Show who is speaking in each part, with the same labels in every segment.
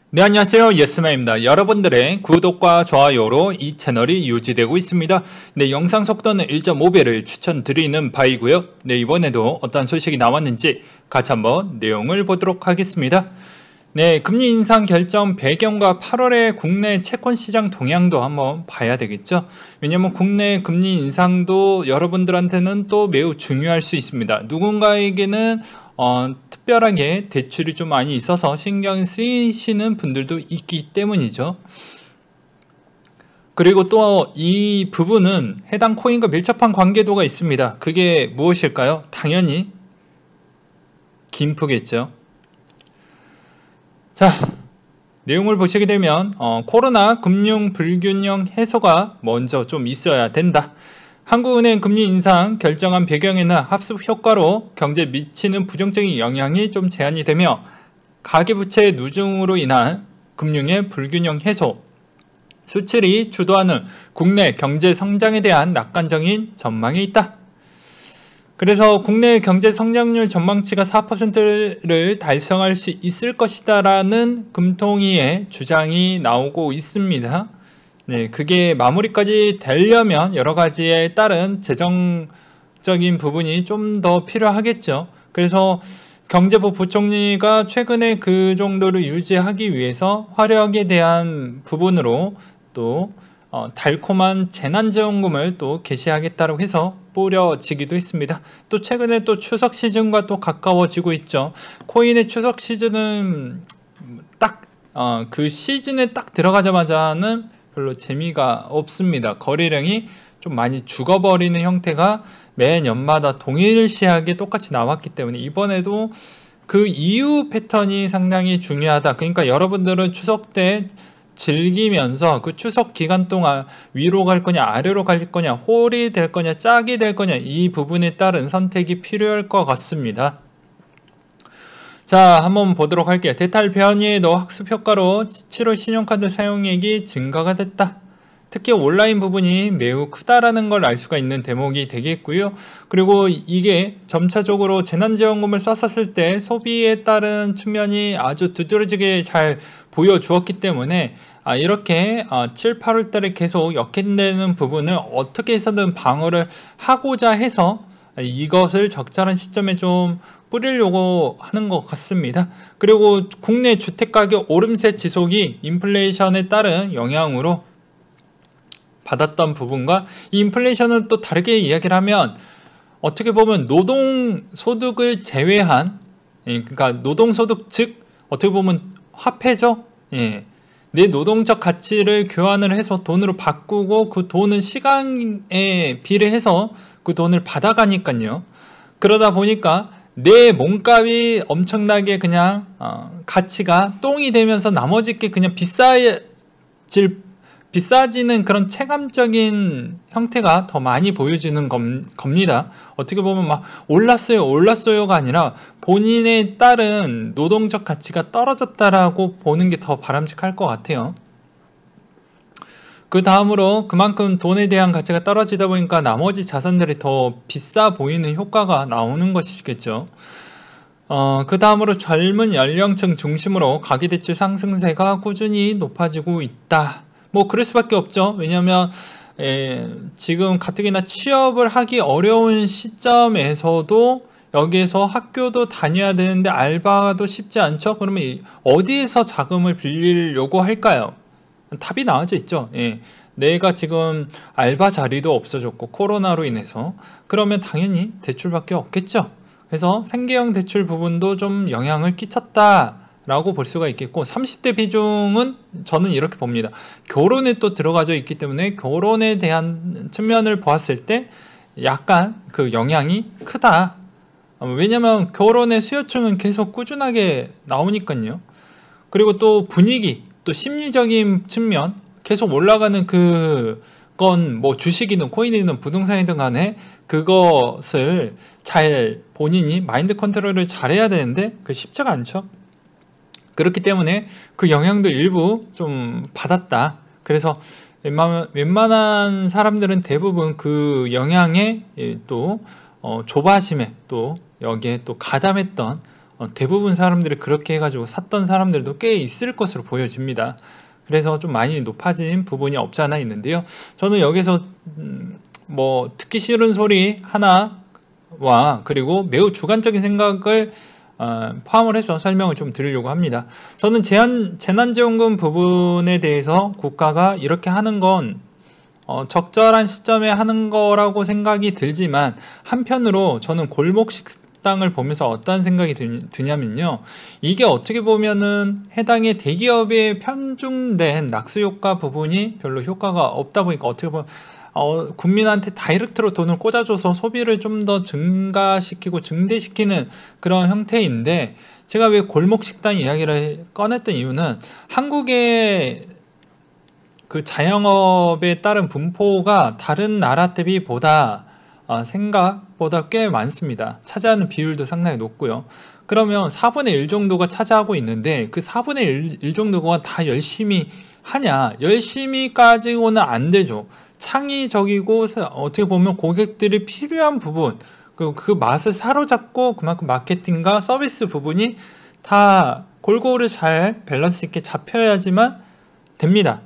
Speaker 1: 네, 안녕하세요. 예스맨입니다. 여러분들의 구독과 좋아요로 이 채널이 유지되고 있습니다. 네, 영상 속도는 1.5배를 추천드리는 바이고요. 네, 이번에도 어떤 소식이 나왔는지 같이 한번 내용을 보도록 하겠습니다. 네, 금리 인상 결정 배경과 8월의 국내 채권 시장 동향도 한번 봐야 되겠죠. 왜냐하면 국내 금리 인상도 여러분들한테는 또 매우 중요할 수 있습니다. 누군가에게는 특별하게 대출이 좀 많이 있어서 신경 쓰이시는 분들도 있기 때문이죠. 그리고 또 이 부분은 해당 코인과 밀접한 관계도가 있습니다. 그게 무엇일까요? 당연히 김프겠죠. 자, 내용을 보시게 되면 코로나 금융 불균형 해소가 먼저 좀 있어야 된다. 한국은행 금리 인상 결정한 배경에는 합습 효과로 경제에 미치는 부정적인 영향이 좀 제한이 되며 가계부채 누중으로 인한 금융의 불균형 해소, 수출이 주도하는 국내 경제 성장에 대한 낙관적인 전망이 있다. 그래서 국내 경제 성장률 전망치가 4%를 달성할 수 있을 것이다라는 금통위의 주장이 나오고 있습니다. 네, 그게 마무리까지 되려면 여러 가지에 따른 재정적인 부분이 좀 더 필요하겠죠. 그래서 경제부 부총리가 최근에 그 정도를 유지하기 위해서 화력에 대한 부분으로 또 달콤한 재난지원금을 또 개시하겠다고 해서 뿌려지기도 했습니다. 또 최근에 또 추석 시즌과 또 가까워지고 있죠. 코인의 추석 시즌은 딱 그 시즌에 딱 들어가자마자는 별로 재미가 없습니다. 거래량이 좀 많이 죽어버리는 형태가 매년마다 동일시하게 똑같이 나왔기 때문에 이번에도 그 이후 패턴이 상당히 중요하다. 그러니까 여러분들은 추석 때 즐기면서 그 추석 기간 동안 위로 갈 거냐 아래로 갈 거냐 홀이 될 거냐 짝이 될 거냐 이 부분에 따른 선택이 필요할 것 같습니다. 자, 한번 보도록 할게요. 대탈 변이에도 학습 효과로 7월 신용카드 사용액이 증가가 됐다. 특히 온라인 부분이 매우 크다라는 걸 알 수가 있는 대목이 되겠고요. 그리고 이게 점차적으로 재난지원금을 썼었을 때 소비에 따른 측면이 아주 두드러지게 잘 보여주었기 때문에 이렇게 7, 8월 달에 계속 역행되는 부분을 어떻게 해서든 방어를 하고자 해서 이것을 적절한 시점에 좀 뿌리려고 하는 것 같습니다. 그리고 국내 주택가격 오름세 지속이 인플레이션에 따른 영향으로 받았던 부분과 이 인플레이션은 또 다르게 이야기를 하면 어떻게 보면 노동소득을 제외한 그러니까 노동소득 즉 어떻게 보면 화폐죠. 내 노동적 가치를 교환을 해서 돈으로 바꾸고 그 돈은 시간에 비례해서 그 돈을 받아가니까요. 그러다 보니까 내 몸값이 엄청나게 그냥 가치가 똥이 되면서 나머지 게 그냥 비싸지는 그런 체감적인 형태가 더 많이 보여지는 겁니다. 어떻게 보면 막 올랐어요가 아니라 본인에 따른 노동적 가치가 떨어졌다라고 보는 게 더 바람직할 것 같아요. 그 다음으로 그만큼 돈에 대한 가치가 떨어지다 보니까 나머지 자산들이 더 비싸 보이는 효과가 나오는 것이겠죠. 그 다음으로 젊은 연령층 중심으로 가계대출 상승세가 꾸준히 높아지고 있다. 뭐 그럴 수밖에 없죠. 왜냐하면 지금 가뜩이나 취업을 하기 어려운 시점에서도 여기에서 학교도 다녀야 되는데 알바도 쉽지 않죠. 그러면 어디에서 자금을 빌리려고 할까요? 답이 나와져 있죠. 내가 지금 알바 자리도 없어졌고 코로나로 인해서 그러면 당연히 대출밖에 없겠죠. 그래서 생계형 대출 부분도 좀 영향을 끼쳤다라고 볼 수가 있겠고 30대 비중은 저는 이렇게 봅니다. 결혼에 또 들어가져 있기 때문에 결혼에 대한 측면을 보았을 때 약간 그 영향이 크다. 왜냐하면 결혼의 수요층은 계속 꾸준하게 나오니까요. 그리고 또 분위기 또 심리적인 측면 계속 올라가는 그건 뭐 주식이든 코인이든 부동산이든 간에 그것을 잘 본인이 마인드 컨트롤을 잘해야 되는데 그 쉽지가 않죠. 그렇기 때문에 그 영향도 일부 좀 받았다. 그래서 웬만한 사람들은 대부분 그 영향에 또 조바심에 또 여기에 또 가담했던 대부분 사람들이 그렇게 해가지고 샀던 사람들도 꽤 있을 것으로 보여집니다. 그래서 좀 많이 높아진 부분이 없지 않아 있는데요. 저는 여기서 뭐 듣기 싫은 소리 하나와 그리고 매우 주관적인 생각을 포함을 해서 설명을 좀 드리려고 합니다. 저는 재난지원금 부분에 대해서 국가가 이렇게 하는 건 적절한 시점에 하는 거라고 생각이 들지만, 한편으로 저는 골목 식당을 보면서 어떤 생각이 드냐면요, 이게 어떻게 보면은 해당의 대기업에 편중된 낙수 효과 부분이 별로 효과가 없다 보니까, 어떻게 보면 국민한테 다이렉트로 돈을 꽂아줘서 소비를 좀 더 증가시키고 증대시키는 그런 형태인데, 제가 왜 골목 식당 이야기를 꺼냈던 이유는, 한국의 그 자영업에 따른 분포가 다른 나라 대비보다 생각보다 꽤 많습니다. 차지하는 비율도 상당히 높고요. 그러면 4분의 1 정도가 차지하고 있는데, 그 4분의 1 정도가 다 열심히 하냐? 열심히까지는 안 되죠. 창의적이고 어떻게 보면 고객들이 필요한 부분, 그리고 그 맛을 사로잡고 그만큼 마케팅과 서비스 부분이 다 골고루 잘 밸런스 있게 잡혀야지만 됩니다.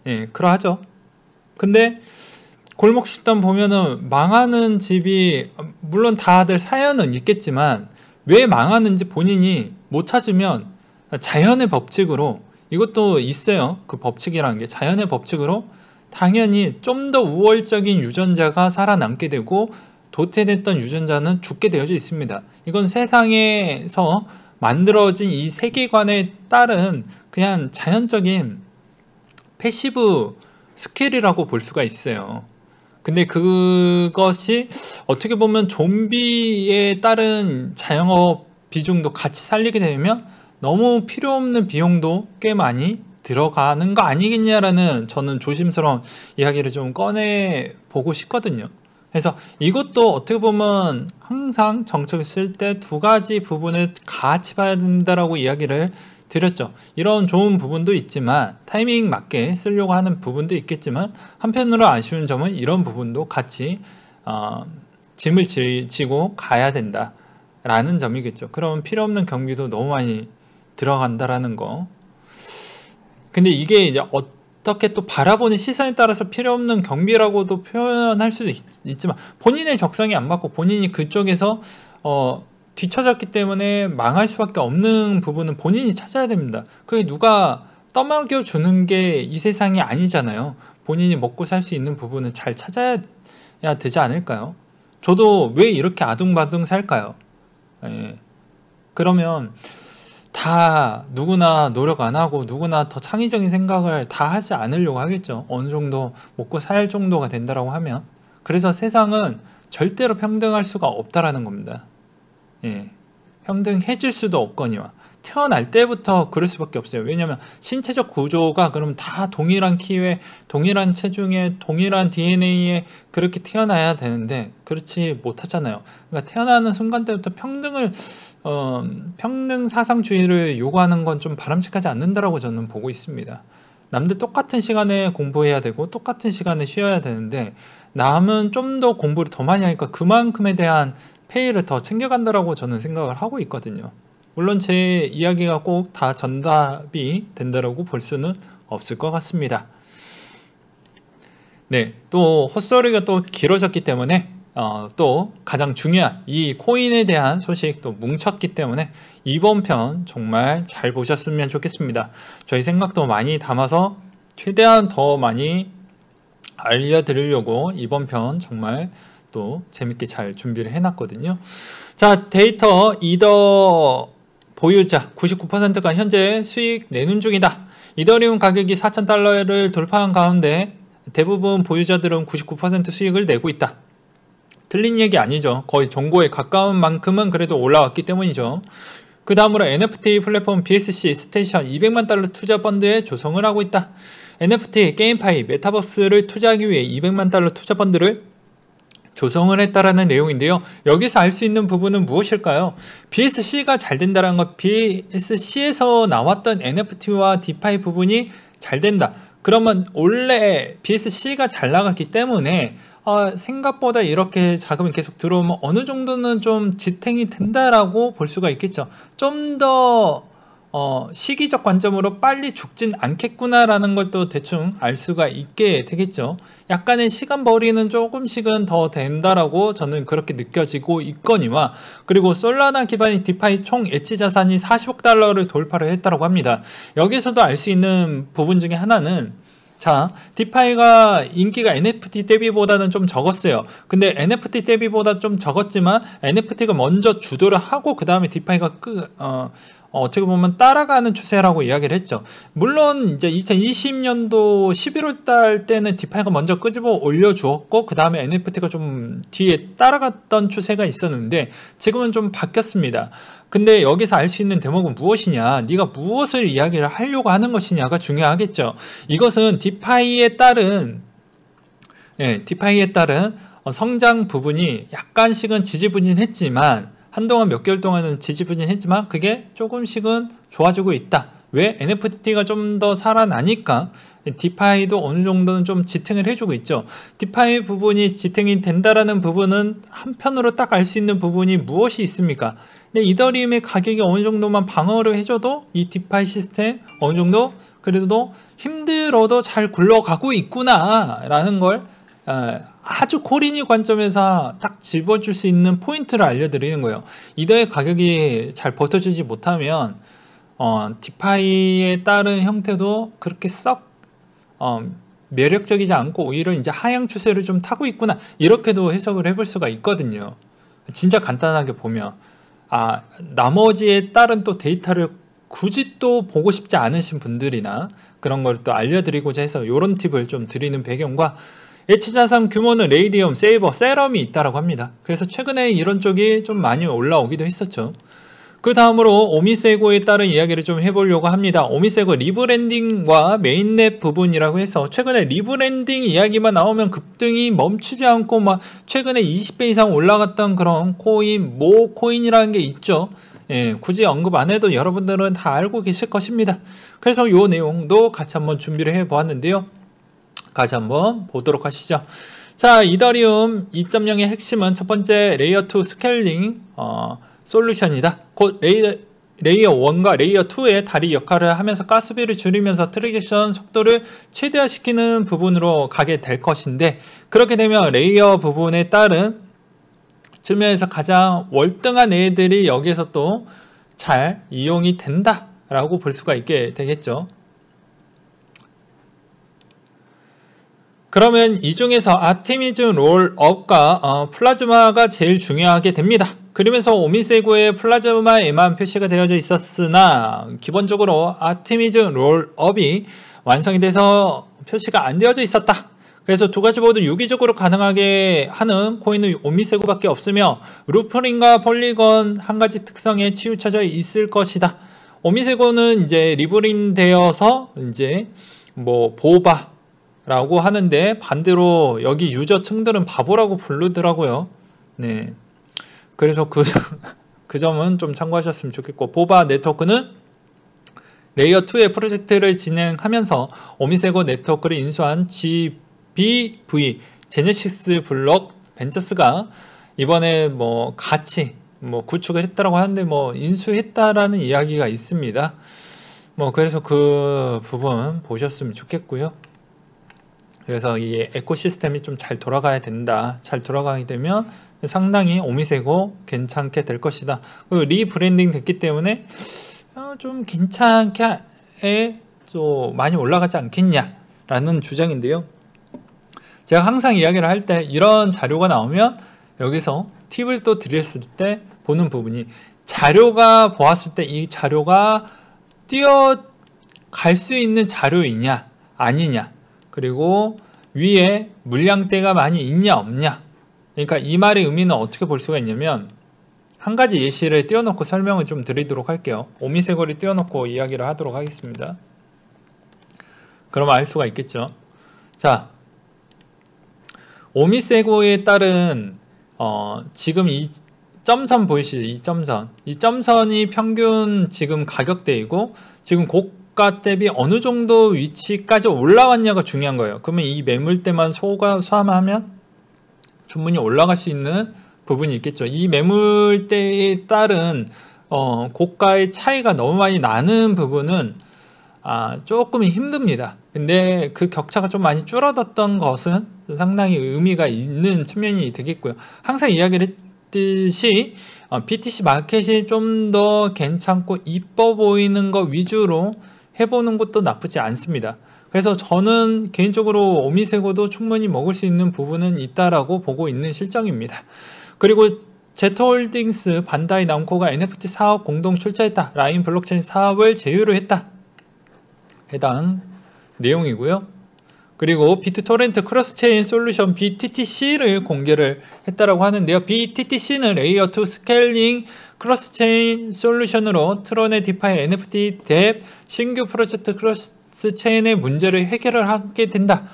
Speaker 1: 예, 그러하죠. 근데 골목 식당 보면은 망하는 집이, 물론 다들 사연은 있겠지만 왜 망하는지 본인이 못 찾으면 자연의 법칙으로, 이것도 있어요. 그 법칙이라는 게 자연의 법칙으로 당연히 좀 더 우월적인 유전자가 살아남게 되고 도태됐던 유전자는 죽게 되어져 있습니다. 이건 세상에서 만들어진 이 세계관에 따른 그냥 자연적인 패시브 스킬이라고 볼 수가 있어요. 근데 그것이 어떻게 보면 좀비에 따른 자영업 비중도 같이 살리게 되면 너무 필요 없는 비용도 꽤 많이 들어가는 거 아니겠냐라는, 저는 조심스러운 이야기를 좀 꺼내 보고 싶거든요. 그래서 이것도 어떻게 보면 항상 정책을 쓸 때 두 가지 부분을 같이 봐야 된다라고 이야기를 드렸죠. 이런 좋은 부분도 있지만, 타이밍 맞게 쓰려고 하는 부분도 있겠지만, 한편으로 아쉬운 점은 이런 부분도 같이 짐을 지고 가야 된다라는 점이겠죠. 그러면 필요 없는 경비도 너무 많이 들어간다라는 거. 근데 이게 이제 어떻게 또 바라보는 시선에 따라서 필요 없는 경비라고도 표현할 수도 있지만, 본인의 적성이 안 맞고 본인이 그쪽에서 뒤처졌기 때문에 망할 수밖에 없는 부분은 본인이 찾아야 됩니다. 그게 누가 떠먹여 주는 게 이 세상이 아니잖아요. 본인이 먹고 살 수 있는 부분을 잘 찾아야 되지 않을까요? 저도 왜 이렇게 아둥바둥 살까요? 예. 그러면 다 누구나 노력 안 하고 누구나 더 창의적인 생각을 다 하지 않으려고 하겠죠. 어느 정도 먹고 살 정도가 된다라고 하면. 그래서 세상은 절대로 평등할 수가 없다라는 겁니다. 예, 평등해질 수도 없거니와 태어날 때부터 그럴 수밖에 없어요. 왜냐하면 신체적 구조가 그러면 다 동일한 키에, 동일한 체중에, 동일한 DNA에 그렇게 태어나야 되는데 그렇지 못하잖아요. 그러니까 태어나는 순간 때부터 평등 사상주의를 요구하는 건 좀 바람직하지 않는다라고 저는 보고 있습니다. 남들 똑같은 시간에 공부해야 되고 똑같은 시간에 쉬어야 되는데, 남은 좀 더 공부를 더 많이 하니까 그만큼에 대한 페이를 더 챙겨간다라고 저는 생각을 하고 있거든요. 물론 제 이야기가 꼭 다 정답이 된다라고 볼 수는 없을 것 같습니다. 네, 또 헛소리가 또 길어졌기 때문에 또 가장 중요한 이 코인에 대한 소식 또 뭉쳤기 때문에 이번 편 정말 잘 보셨으면 좋겠습니다. 저희 생각도 많이 담아서 최대한 더 많이 알려드리려고 이번 편 정말 또 재밌게 잘 준비를 해놨거든요. 자, 데이터 이더 보유자 99%가 현재 수익 내는 중이다. 이더리움 가격이 4,000달러를 돌파한 가운데 대부분 보유자들은 99% 수익을 내고 있다. 틀린 얘기 아니죠. 거의 정고에 가까운 만큼은 그래도 올라왔기 때문이죠. 그 다음으로 NFT 플랫폼 BSC 스테이션 200만 달러 투자 펀드에 조성을 하고 있다. NFT, 게임파이, 메타버스를 투자하기 위해 200만 달러 투자 펀드를 조성을 했다라는 내용인데요. 여기서 알 수 있는 부분은 무엇일까요? BSC가 잘 된다는 것, BSC에서 나왔던 NFT와 DeFi 부분이 잘 된다. 그러면 원래 BSC가 잘 나갔기 때문에 생각보다 이렇게 자금이 계속 들어오면 어느 정도는 좀 지탱이 된다라고 볼 수가 있겠죠. 좀 더 시기적 관점으로 빨리 죽진 않겠구나라는 걸 또 대충 알 수가 있게 되겠죠. 약간의 시간 벌이는 조금씩은 더 된다라고 저는 그렇게 느껴지고 있거니와, 그리고 솔라나 기반의 디파이 총 엣지 자산이 40억 달러를 돌파를 했다고 합니다. 여기서도 알 수 있는 부분 중에 하나는, 자, 디파이가 인기가 NFT 대비보다는 좀 적었어요. 근데 NFT 대비보다 좀 적었지만 NFT가 먼저 주도를 하고 그 다음에 디파이가 어떻게 보면 따라가는 추세라고 이야기를 했죠. 물론 이제 2020년도 11월 달 때는 디파이가 먼저 끄집어 올려주었고 그 다음에 NFT가 좀 뒤에 따라갔던 추세가 있었는데 지금은 좀 바뀌었습니다. 근데 여기서 알 수 있는 대목은 무엇이냐, 네가 무엇을 이야기를 하려고 하는 것이냐가 중요하겠죠. 이것은 디파이에 따른 성장 부분이 약간씩은 지지부진했지만, 한동안 몇 개월 동안은 지지부진했지만 그게 조금씩은 좋아지고 있다. 왜? NFT가 좀 더 살아나니까 디파이도 어느 정도는 좀 지탱을 해주고 있죠. 디파이 부분이 지탱이 된다라는 부분은 한편으로 딱 알 수 있는 부분이 무엇이 있습니까? 근데 이더리움의 가격이 어느 정도만 방어를 해줘도 이 디파이 시스템 어느 정도 그래도 힘들어도 잘 굴러가고 있구나 라는 걸 아주 코리니 관점에서 딱 집어줄 수 있는 포인트를 알려드리는 거예요. 이더의 가격이 잘 버텨주지 못하면 디파이에 따른 형태도 그렇게 썩 매력적이지 않고 오히려 이제 하향 추세를 좀 타고 있구나, 이렇게도 해석을 해볼 수가 있거든요. 진짜 간단하게 보면 나머지에 따른 또 데이터를 굳이 또 보고 싶지 않으신 분들이나 그런 걸 또 알려드리고자 해서 이런 팁을 좀 드리는 배경과, 엣지 자산 규모는 레이디움, 세이버, 세럼이 있다라고 합니다. 그래서 최근에 이런 쪽이 좀 많이 올라오기도 했었죠. 그 다음으로 오미세고에 따른 이야기를 좀 해보려고 합니다. 오미세고 리브랜딩과 메인넷 부분이라고 해서 최근에 리브랜딩 이야기만 나오면 급등이 멈추지 않고 막 최근에 20배 이상 올라갔던 그런 코인, 모 코인이라는 게 있죠. 굳이 언급 안 해도 여러분들은 다 알고 계실 것입니다. 그래서 이 내용도 같이 한번 준비를 해 보았는데요. 같이 한번 보도록 하시죠. 자, 이더리움 2.0의 핵심은 첫 번째 레이어 2 스케일링 솔루션이다. 곧 레이어 1과 레이어 2의 다리 역할을 하면서 가스비를 줄이면서 트랜잭션 속도를 최대화시키는 부분으로 가게 될 것인데, 그렇게 되면 레이어 부분에 따른 측면에서 가장 월등한 애들이 여기에서 또 잘 이용이 된다라고 볼 수가 있게 되겠죠. 그러면 이 중에서 아테미즈 롤업과 플라즈마가 제일 중요하게 됩니다. 그러면서 오미세고의 플라즈마에만 표시가 되어져 있었으나 기본적으로 아테미즈 롤업이 완성이 돼서 표시가 안 되어져 있었다. 그래서 두 가지 모두 유기적으로 가능하게 하는 코인은 오미세고밖에 없으며 루프링과 폴리건 한 가지 특성에 치우쳐져 있을 것이다. 오미세고는 이제 리브링 되어서 이제 뭐 보바라고 하는데 반대로 여기 유저층들은 바보라고 부르더라고요. 네. 그래서 그 점은 좀 참고하셨으면 좋겠고, 보바 네트워크는 레이어 2의 프로젝트를 진행하면서 오미세고 네트워크를 인수한 GBV 제네시스 블록 벤처스가 이번에 뭐 같이 구축을 했다라고 하는데 인수했다라는 이야기가 있습니다. 그래서 그 부분 보셨으면 좋겠고요. 그래서 이 에코시스템이 좀 잘 돌아가야 된다. 잘 돌아가게 되면 상당히 오미세고 괜찮게 될 것이다. 그리고 리브랜딩 됐기 때문에 좀 괜찮게 좀 많이 올라가지 않겠냐라는 주장인데요. 제가 항상 이야기를 할 때 이런 자료가 나오면 여기서 팁을 또 드렸을 때 보는 부분이, 자료가 보았을 때 이 자료가 뛰어갈 수 있는 자료이냐 아니냐, 그리고 위에 물량대가 많이 있냐 없냐. 그러니까 이 말의 의미는 어떻게 볼 수가 있냐면, 한 가지 예시를 띄워놓고 설명을 좀 드리도록 할게요. 오미세고를 띄워놓고 이야기를 하도록 하겠습니다. 그러면 알 수가 있겠죠. 자, 오미세고에 따른 지금 이 점선 보이시죠? 이 점선이 평균 지금 가격대이고, 지금 고가 대비 어느 정도 위치까지 올라왔냐가 중요한 거예요. 그러면 이 매물대만 소화하면 충분히 올라갈 수 있는 부분이 있겠죠. 이 매물대에 따른 고가의 차이가 너무 많이 나는 부분은 조금 힘듭니다. 근데 그 격차가 좀 많이 줄어들었던 것은 상당히 의미가 있는 측면이 되겠고요. 항상 이야기를 했듯이 BTC 마켓이 좀 더 괜찮고 이뻐 보이는 것 위주로 해보는 것도 나쁘지 않습니다. 그래서 저는 개인적으로 오미세고도 충분히 먹을 수 있는 부분은 있다라고 보고 있는 실정입니다. 그리고 제트홀딩스, 반다이 남코가 NFT 사업 공동 출자했다. 라인 블록체인 사업을 제휴를 했다. 해당 내용이고요. 그리고 비트토렌트 크로스체인 솔루션 BTTC를 공개를 했다라고 하는데요. BTTC는 레이어2 스케일링 크로스체인 솔루션으로 트론의 디파이 NFT 뎁 신규 프로젝트 크로스체인의 문제를 해결을 하게 된다.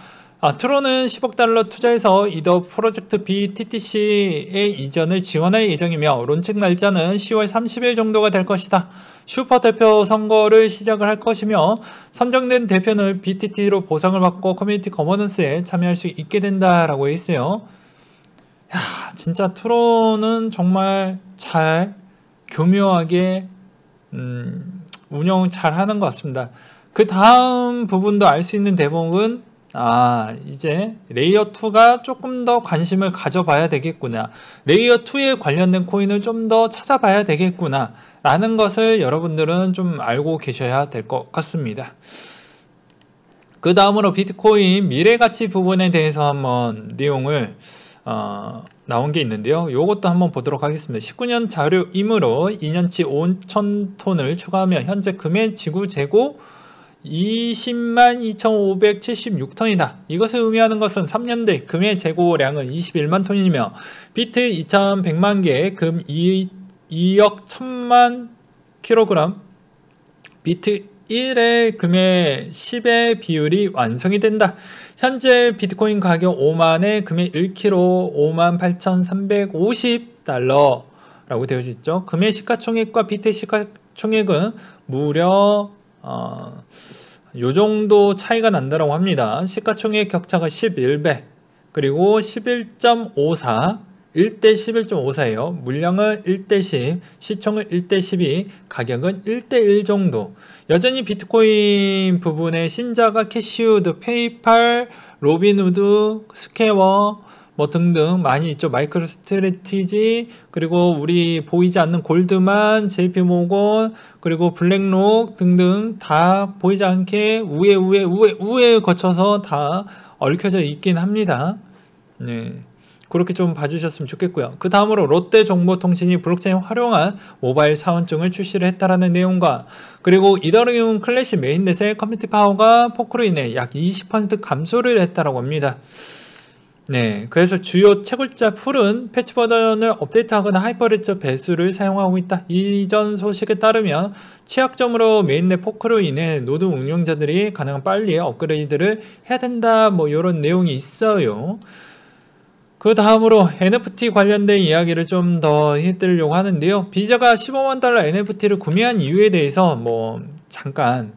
Speaker 1: 트론은 10억 달러 투자해서 이더 프로젝트 BTTC의 이전을 지원할 예정이며 론칭 날짜는 10월 30일 정도가 될 것이다. 슈퍼 대표 선거를 시작을 할 것이며 선정된 대표는 BTT로 보상을 받고 커뮤니티 거버넌스에 참여할 수 있게 된다라고 했어요. 진짜 트론은 정말 잘 교묘하게 운영 잘 하는 것 같습니다. 그 다음 부분도 알 수 있는 대목은 이제 레이어2가 조금 더 관심을 가져봐야 되겠구나. 레이어2에 관련된 코인을 좀 더 찾아봐야 되겠구나. 라는 것을 여러분들은 좀 알고 계셔야 될 것 같습니다. 그 다음으로 비트코인 미래가치 부분에 대해서 한번 내용을 나온 게 있는데요. 이것도 한번 보도록 하겠습니다. 19년 자료이므로 2년치 5,000톤을 추가하며 현재 금의 지구 재고 20만 2,576톤이다. 이것을 의미하는 것은 3년 뒤 금의 재고량은 21만 톤이며 비트 2,100만 개, 금 2억 1,000만 kg, 비트 1의 금의 10의 비율이 완성이 된다. 현재 비트코인 가격 5만에 금의 1kg 58,350달러라고 되어 있죠. 금의 시가총액과 비트의 시가총액은 무려 요 정도 차이가 난다라고 합니다. 시가총액 격차가 11배, 그리고 11.54, 1대 11.54예요. 물량은 1대 10, 시총은 1대 12, 가격은 1대 1 정도. 여전히 비트코인 부분에 신자가 캐시우드, 페이팔, 로빈후드, 스퀘어 등등 많이 있죠. 마이크로 스트래티지, 그리고 우리 보이지 않는 골드만, JP모건, 그리고 블랙록 등등 다 보이지 않게 우에 거쳐서 다 얽혀져 있긴 합니다. 네. 그렇게 좀 봐주셨으면 좋겠고요. 그 다음으로 롯데정보통신이 블록체인 활용한 모바일 사원증을 출시를 했다라는 내용과, 그리고 이더리움 클래식 메인넷의 컴퓨팅 파워가 포크로 인해 약 20% 감소를 했다라고 합니다. 네, 그래서 주요 채굴자 풀은 패치 버전을 업데이트하거나 하이퍼레저 배수를 사용하고 있다. 이전 소식에 따르면 취약점으로 메인넷 포크로 인해 노드 운영자들이 가능한 빨리 업그레이드를 해야 된다. 이런 내용이 있어요. 그 다음으로 NFT 관련된 이야기를 좀 더 해드리려고 하는데요. 비자가 15만 달러 NFT를 구매한 이유에 대해서 잠깐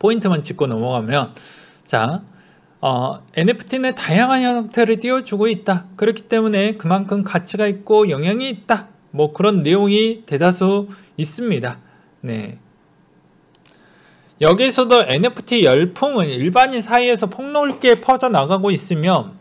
Speaker 1: 포인트만 짚고 넘어가면, NFT는 다양한 형태를 띄워주고 있다. 그렇기 때문에 그만큼 가치가 있고 영향이 있다. 그런 내용이 대다수 있습니다. 네. 여기서도 NFT 열풍은 일반인 사이에서 폭넓게 퍼져나가고 있으며,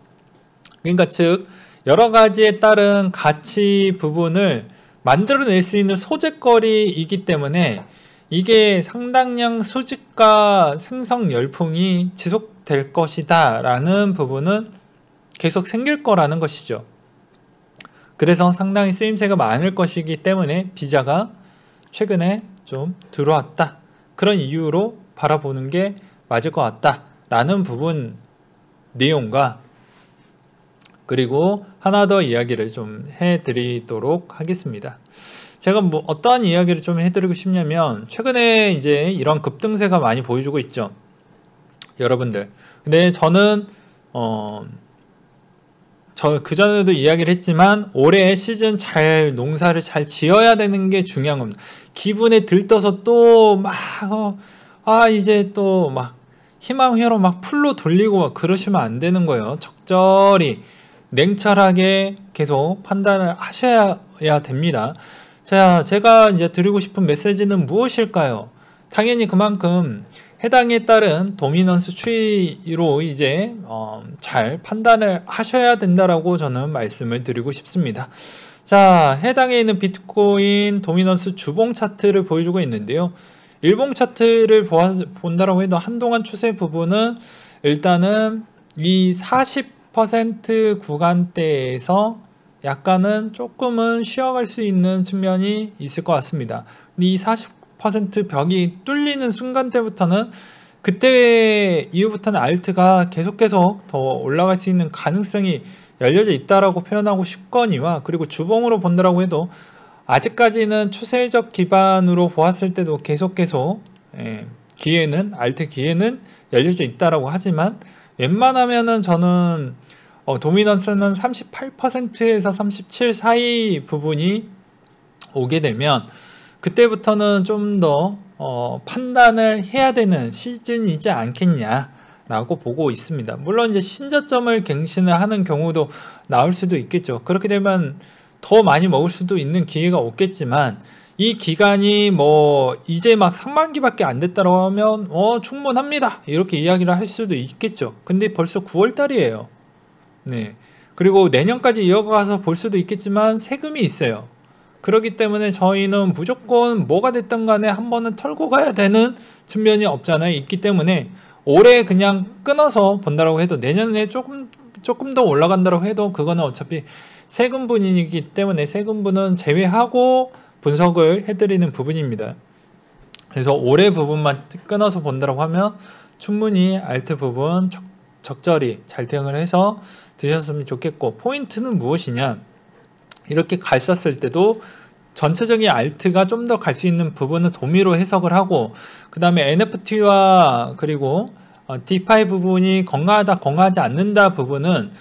Speaker 1: 그러니까 즉 여러 가지에 따른 가치 부분을 만들어낼 수 있는 소재거리이기 때문에 이게 상당량 수집과 생성 열풍이 지속될 것이다 라는 부분은 계속 생길 거라는 것이죠. 그래서 상당히 쓰임새가 많을 것이기 때문에 비자가 최근에 좀 들어왔다, 그런 이유로 바라보는 게 맞을 것 같다 라는 부분 내용과, 그리고 하나 더 이야기를 좀 해드리도록 하겠습니다. 제가 어떠한 이야기를 좀 해드리고 싶냐면, 최근에 이제 이런 급등세가 많이 보여주고 있죠, 여러분들. 근데 저는 그전에도 이야기를 했지만 올해 시즌 농사를 잘 지어야 되는 게 중요한 겁니다. 기분에 들떠서 또 이제 또 희망회로 풀로 돌리고 그러시면 안 되는 거예요. 적절히 냉철하게 계속 판단을 하셔야 됩니다. 자, 제가 이제 드리고 싶은 메시지는 무엇일까요? 당연히 그만큼 해당에 따른 도미넌스 추이로 이제 잘 판단을 하셔야 된다라고 저는 말씀을 드리고 싶습니다. 자, 해당에 있는 비트코인 도미넌스 주봉 차트를 보여주고 있는데요. 일봉 차트를 본다라고 해도 한동안 추세 부분은 일단은 이 40% 구간대에서 약간은 조금은 쉬어갈 수 있는 측면이 있을 것 같습니다. 이 40% 벽이 뚫리는 순간대부터는 그때 이후부터는 알트가 계속 더 올라갈 수 있는 가능성이 열려져 있다라고 표현하고 싶거니와, 그리고 주봉으로 본다라고 해도 아직까지는 추세적 기반으로 보았을 때도 계속 기회는 알트 기회는 열려져 있다라고 하지만, 웬만하면은 저는 도미넌스는 38%에서 37 사이 부분이 오게 되면 그때부터는 좀 더 판단을 해야 되는 시즌이지 않겠냐라고 보고 있습니다. 물론 이제 신저점을 갱신을 하는 경우도 나올 수도 있겠죠. 그렇게 되면 더 많이 먹을 수도 있는 기회가 오겠지만, 이 기간이 뭐 이제 막 상반기밖에 안 됐다고 하면 충분합니다 이렇게 이야기를 할 수도 있겠죠. 근데 벌써 9월달이에요. 네. 그리고 내년까지 이어가서 볼 수도 있겠지만 세금이 있어요. 그렇기 때문에 저희는 무조건 뭐가 됐든 간에 한 번은 털고 가야 되는 측면이 없잖아요. 있기 때문에 올해 그냥 끊어서 본다라고 해도 내년에 조금 더 올라간다고 해도 그거는 어차피 세금분이기 때문에 세금분은 제외하고 분석을 해드리는 부분입니다. 그래서 올해 부분만 끊어서 본다라고 하면 충분히 알트 부분 적절히 잘 대응을 해서 드셨으면 좋겠고, 포인트는 무엇이냐, 이렇게 갔었을 때도 전체적인 알트가 좀 더 갈 수 있는 부분은 도미로 해석을 하고, 그 다음에 NFT와 그리고 디파이 부분이 건강하지 않는다 부분은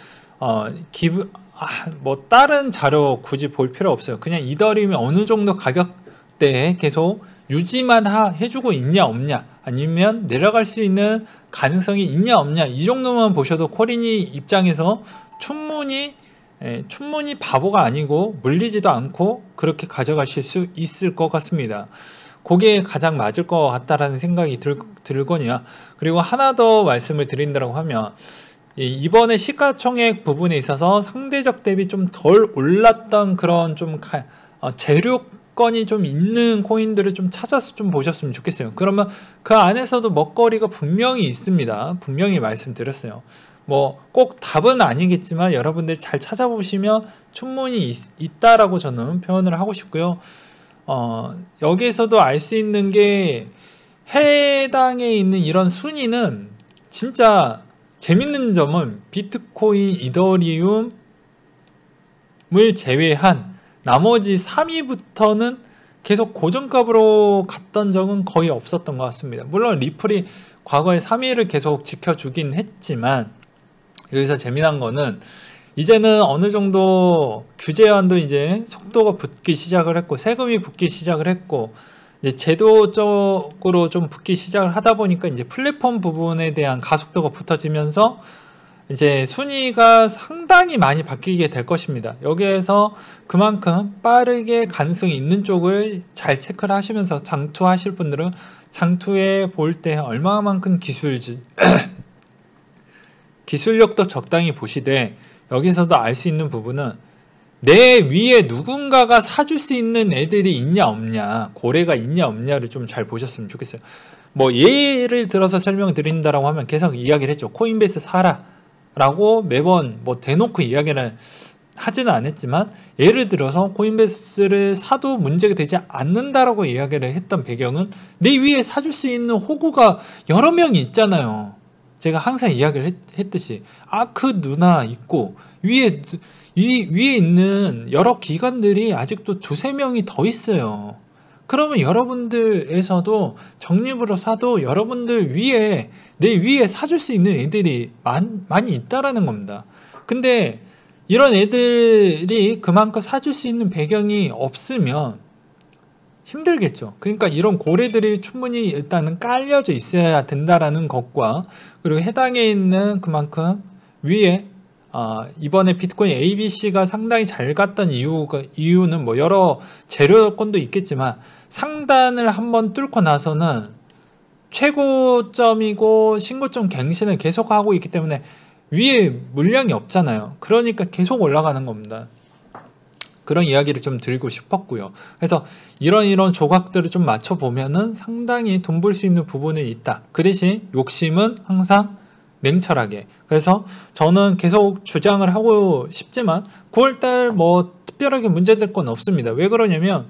Speaker 1: 뭐 다른 자료 굳이 볼 필요 없어요. 그냥 이더리움이 어느 정도 가격대에 계속 유지만 해주고 있냐 없냐, 아니면 내려갈 수 있는 가능성이 있냐 없냐, 이 정도만 보셔도 코린이 입장에서 충분히 바보가 아니고 물리지도 않고 그렇게 가져가실 수 있을 것 같습니다. 그게 가장 맞을 것 같다라는 생각이 들거든요. 그리고 하나 더 말씀을 드린다고 하면, 이번에 시가총액 부분에 있어서 상대적 대비 좀 덜 올랐던 그런 좀 재료건이 좀 있는 코인들을 좀 찾아서 좀 보셨으면 좋겠어요. 그러면 그 안에서도 먹거리가 분명히 있습니다. 분명히 말씀드렸어요. 뭐 꼭 답은 아니겠지만 여러분들 잘 찾아보시면 충분히 있다라고 저는 표현을 하고 싶고요. 여기에서도 알 수 있는 게, 해당에 있는 이런 순위는 진짜 재밌는 점은 비트코인, 이더리움을 제외한 나머지 3위부터는 계속 고정값으로 갔던 적은 거의 없었던 것 같습니다. 물론 리플이 과거에 3위를 계속 지켜주긴 했지만, 여기서 재미난 거는 이제는 어느 정도 규제안도 이제 속도가 붙기 시작을 했고, 세금이 붙기 시작을 했고, 이제 제도적으로 좀 붙기 시작을 하다 보니까 이제 플랫폼 부분에 대한 가속도가 붙어지면서 이제 순위가 상당히 많이 바뀌게 될 것입니다. 여기에서 그만큼 빠르게 가능성이 있는 쪽을 잘 체크를 하시면서 장투하실 분들은 장투에 볼 때 얼마만큼 기술력도 적당히 보시되, 여기서도 알 수 있는 부분은 내 위에 누군가가 사줄 수 있는 애들이 있냐 없냐, 고래가 있냐 없냐를 좀 잘 보셨으면 좋겠어요. 뭐 예를 들어서 설명드린다라고 하면 계속 이야기를 했죠. 코인베이스 사라 라고 매번 뭐 대놓고 이야기를 하지는 않았지만, 예를 들어서 코인베이스를 사도 문제가 되지 않는다라고 이야기를 했던 배경은, 내 위에 사줄 수 있는 호구가 여러 명이 있잖아요. 제가 항상 이야기를 했듯이 아크 누나 있고, 위에 있는 여러 기관들이 아직도 2~3명이 더 있어요. 그러면 여러분들에서도 적립으로 사도 여러분들 위에, 내 위에 사줄 수 있는 애들이 많이 있다라는 겁니다. 근데 이런 애들이 그만큼 사줄 수 있는 배경이 없으면 힘들겠죠. 그러니까 이런 고래들이 충분히 일단은 깔려져 있어야 된다라는 것과, 그리고 해당에 있는 그만큼 위에 이번에 비트코인 ABC가 상당히 잘 갔던 이유는 뭐 여러 재료 요건도 있겠지만 상단을 한번 뚫고 나서는 최고점이고 신고점 갱신을 계속 하고 있기 때문에 위에 물량이 없잖아요. 그러니까 계속 올라가는 겁니다. 그런 이야기를 좀 드리고 싶었고요. 그래서 이런 조각들을 좀 맞춰보면은 상당히 돈 벌 수 있는 부분이 있다. 그 대신 욕심은 항상 냉철하게. 그래서 저는 계속 주장을 하고 싶지만 9월달 뭐 특별하게 문제될 건 없습니다. 왜 그러냐면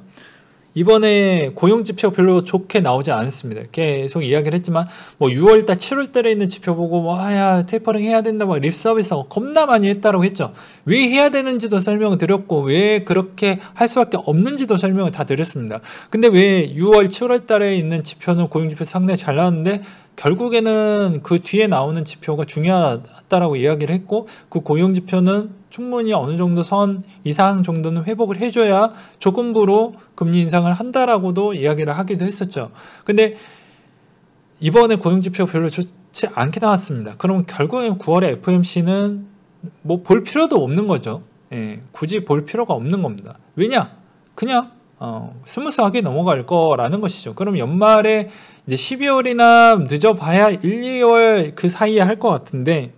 Speaker 1: 이번에 고용지표 별로 좋게 나오지 않습니다. 계속 이야기를 했지만 뭐 6월달, 7월달에 있는 지표 보고 뭐 테이퍼링 해야 된다, 뭐 립서비스하고 겁나 많이 했다라고 했죠. 왜 해야 되는지도 설명을 드렸고 왜 그렇게 할 수밖에 없는지도 설명을 다 드렸습니다. 근데 왜 6월, 7월달에 있는 지표는 고용지표 상당히 잘 나왔는데 결국에는 그 뒤에 나오는 지표가 중요하다라고 이야기를 했고 그 고용지표는 충분히 어느 정도 선 이상 정도는 회복을 해줘야 조금부로 금리 인상을 한다라고도 이야기를 하기도 했었죠. 근데 이번에 고용지표 별로 좋지 않게 나왔습니다. 그럼 결국엔 9월에 FOMC는 뭐 볼 필요도 없는 거죠. 예, 굳이 볼 필요가 없는 겁니다. 왜냐? 그냥 스무스하게 넘어갈 거라는 것이죠. 그럼 연말에 이제 12월이나 늦어봐야 1, 2월 그 사이에 할 것 같은데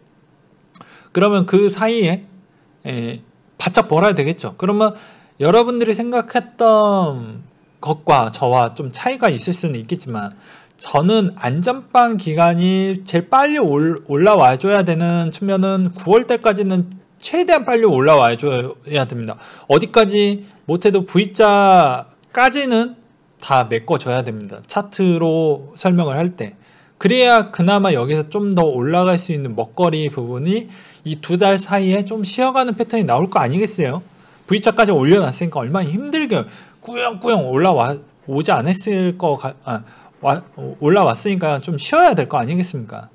Speaker 1: 그러면 그 사이에 바짝 벌어야 되겠죠. 그러면 여러분들이 생각했던 것과 저와 좀 차이가 있을 수는 있겠지만 저는 안전빵 기간이 제일 빨리 올라와 줘야 되는 측면은 9월달까지는 최대한 빨리 올라와 줘야 됩니다. 어디까지 못해도 V자까지는 다 메꿔줘야 됩니다. 차트로 설명을 할 때. 그래야 그나마 여기서 좀 더 올라갈 수 있는 먹거리 부분이 이 2달 사이에 좀 쉬어가는 패턴이 나올 거 아니겠어요? V자까지 올려놨으니까 얼마나 힘들게 꾸역꾸역 오지 않았을 올라왔으니까 좀 쉬어야 될 거 아니겠습니까?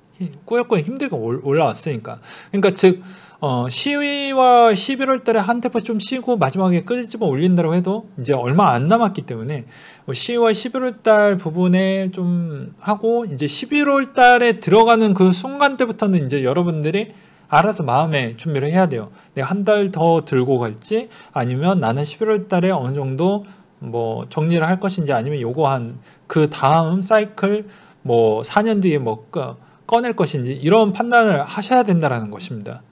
Speaker 1: 꾸역꾸역 힘들게 올라왔으니까. 그러니까 즉 12월, 11월 달에 한 테퍼 좀 쉬고 마지막에 끄집어 올린다고 해도 이제 얼마 안 남았기 때문에 10월, 11월 달 부분에 좀 하고 이제 11월 달에 들어가는 그 순간 때부터는 이제 여러분들이 알아서 마음의 준비를 해야 돼요. 내가 한 달 더 들고 갈지 아니면 나는 11월 달에 어느 정도 뭐 정리를 할 것인지 아니면 요거 한 그 다음 사이클 뭐 4년 뒤에 뭐 꺼낼 것인지 이런 판단을 하셔야 된다라는 것입니다.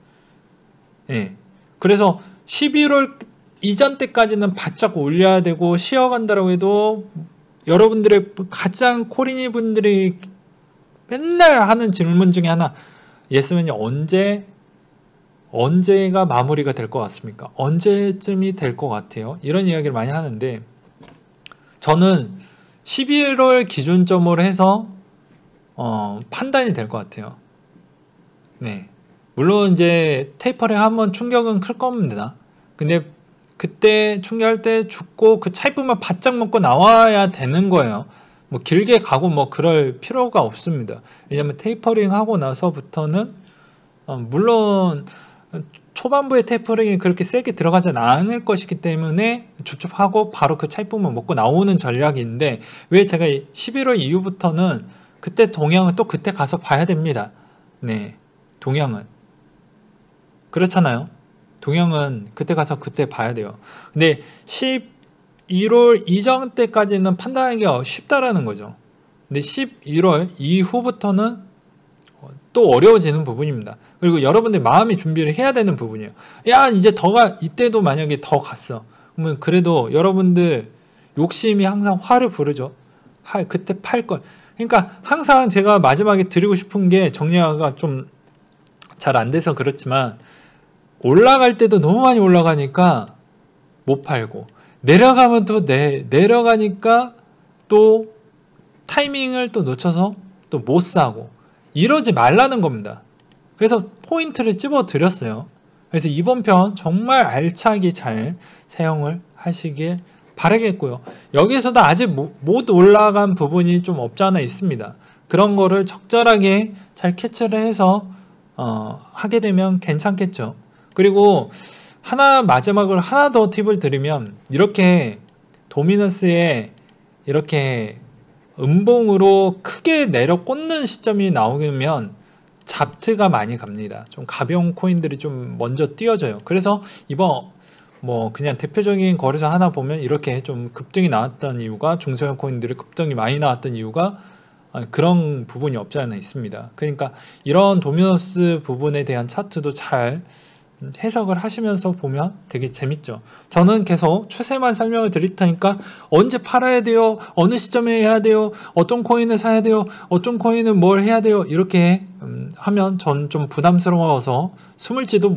Speaker 1: 예. 그래서 11월 이전 때까지는 바짝 올려야 되고 쉬어간다라고 해도 여러분들의 가장 코리니 분들이 맨날 하는 질문 중에 하나 예스맨이 언제가 마무리가 될 것 같습니까? 언제쯤이 될 것 같아요? 이런 이야기를 많이 하는데 저는 11월 기준점으로 해서 판단이 될 것 같아요. 네. 물론 이제 테이퍼링 한번 충격은 클 겁니다. 근데 그때 충격할 때 죽고 그 차입부만 바짝 먹고 나와야 되는 거예요. 뭐 길게 가고 뭐 그럴 필요가 없습니다. 왜냐면 테이퍼링 하고 나서부터는 물론 초반부에 테이퍼링이 그렇게 세게 들어가진 않을 것이기 때문에 줍줍하고 바로 그 차입부만 먹고 나오는 전략인데 왜 제가 11월 이후부터는 그때 동향은 또 그때 가서 봐야 됩니다. 네, 동향은 그렇잖아요. 동향은 그때 가서 그때 봐야 돼요. 근데 11월 이전 때까지는 판단하기가 쉽다라는 거죠. 근데 11월 이후부터는 또 어려워지는 부분입니다. 그리고 여러분들 마음의 준비를 해야 되는 부분이에요. 야 이제 이때도 만약에 더 갔어. 그러면 그래도 여러분들 욕심이 항상 화를 부르죠. 그때 팔 걸. 그러니까 항상 제가 마지막에 드리고 싶은 게 정리가 좀 잘 안 돼서 그렇지만 올라갈 때도 너무 많이 올라가니까 못 팔고 내려가면 또 내려가니까 또 타이밍을 또 놓쳐서 또 못 사고 이러지 말라는 겁니다. 그래서 포인트를 찝어 드렸어요. 그래서 이번 편 정말 알차게 잘 사용을 하시길 바라겠고요. 여기서도 아직 못 올라간 부분이 좀 없지 않아 있습니다. 그런 거를 적절하게 잘 캐치를 해서 하게 되면 괜찮겠죠. 그리고 마지막으로 하나 더 팁을 드리면 이렇게 도미너스에 이렇게 음봉으로 크게 내려 꽂는 시점이 나오면 잡트가 많이 갑니다. 좀 가벼운 코인들이 좀 먼저 띄어져요. 그래서 이번 뭐 그냥 대표적인 거래소 하나 보면 이렇게 좀 급등이 나왔던 이유가, 중소형 코인들이 급등이 많이 나왔던 이유가 그런 부분이 없지 않아 있습니다. 그러니까 이런 도미노스 부분에 대한 차트도 잘 해석을 하시면서 보면 되게 재밌죠. 저는 계속 추세만 설명을 드릴 테니까 언제 팔아야 돼요, 어느 시점에 해야 돼요, 어떤 코인을 사야 돼요, 어떤 코인을 뭘 해야 돼요, 이렇게 하면 전 좀 부담스러워서 숨을지도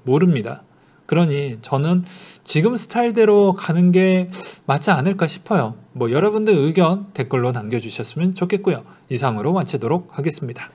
Speaker 1: 모릅니다. 그러니 저는 지금 스타일대로 가는 게 맞지 않을까 싶어요. 뭐 여러분들 의견 댓글로 남겨주셨으면 좋겠고요. 이상으로 마치도록 하겠습니다.